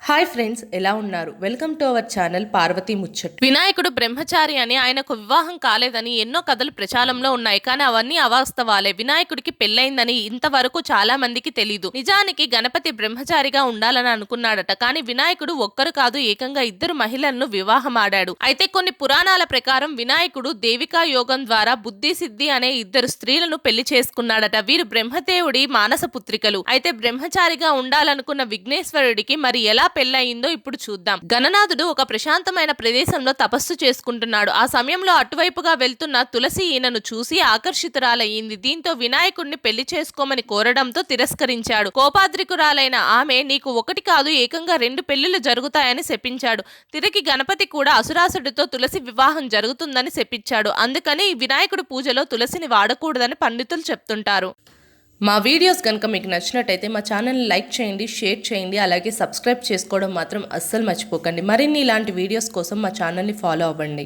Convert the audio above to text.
Hi friends, ఎలా ఉన్నారు? Welcome to our channel Parvati ముచ్చట్లు. వినాయకుడు బ్రహ్మచారి అని, ఆయనకు వివాహం కాలేదని ఎన్నో కథలు ప్రచారంలో ఉన్నాయి. కానీ అవన్నీ అవాస్తవాలే. వినాయకుడికి పెళ్ళైందని ఇంతవరకు చాలా మందికి తెలీదు. నిజానికి గణపతి బ్రహ్మచారిగా ఉండాలని అనుకున్నాడట. కానీ వినాయకుడు ఒక్కరు కాదు, ఏకంగా ఇద్దరు మహిళలను వివాహమాడాడు. అయితే కొన్ని పురాణాల ప్రకారం వినాయకుడు దేవికా యోగం ద్వారా బుద్ధి సిద్ధి అనే ఇద్దరు స్త్రీలను పెళ్లి చేసుకున్నాడట. వీరు బ్రహ్మదేవుడి మానస పుత్రికలు. అయితే బ్రహ్మచారిగా ఉండాలనుకున్న విఘ్నేశ్వరుడికి మరి ఎలా పెళ్ళయిందో ఇప్పుడు చూద్దాం. గణనాథుడు ఒక ప్రశాంతమైన ప్రదేశంలో తపస్సు చేసుకుంటున్నాడు. ఆ సమయంలో అటువైపుగా వెళ్తున్న తులసి ఈయనను చూసి ఆకర్షితురాలయ్యింది. దీంతో వినాయకుడిని పెళ్లి చేసుకోమని కోరడంతో తిరస్కరించాడు. కోపాద్రికురాలైన ఆమె, నీకు ఒకటి కాదు ఏకంగా 2 పెళ్లిళ్లు జరుగుతాయని శపించాడు. తిరిగి గణపతి కూడా అసురాసుడితో తులసి వివాహం జరుగుతుందని శపించాడు. అందుకని వినాయకుడి పూజలో తులసిని వాడకూడదని పండితులు చెప్తుంటారు. మా వీడియోస్ కనుక మీకు నచ్చినట్టయితే మా ఛానల్ని లైక్ చేయండి, షేర్ చేయండి, అలాగే సబ్స్క్రైబ్ చేసుకోవడం మాత్రం అస్సలు మర్చిపోకండి. మరిన్ని ఇలాంటి వీడియోస్ కోసం మా ఛానల్ని ఫాలో అవ్వండి.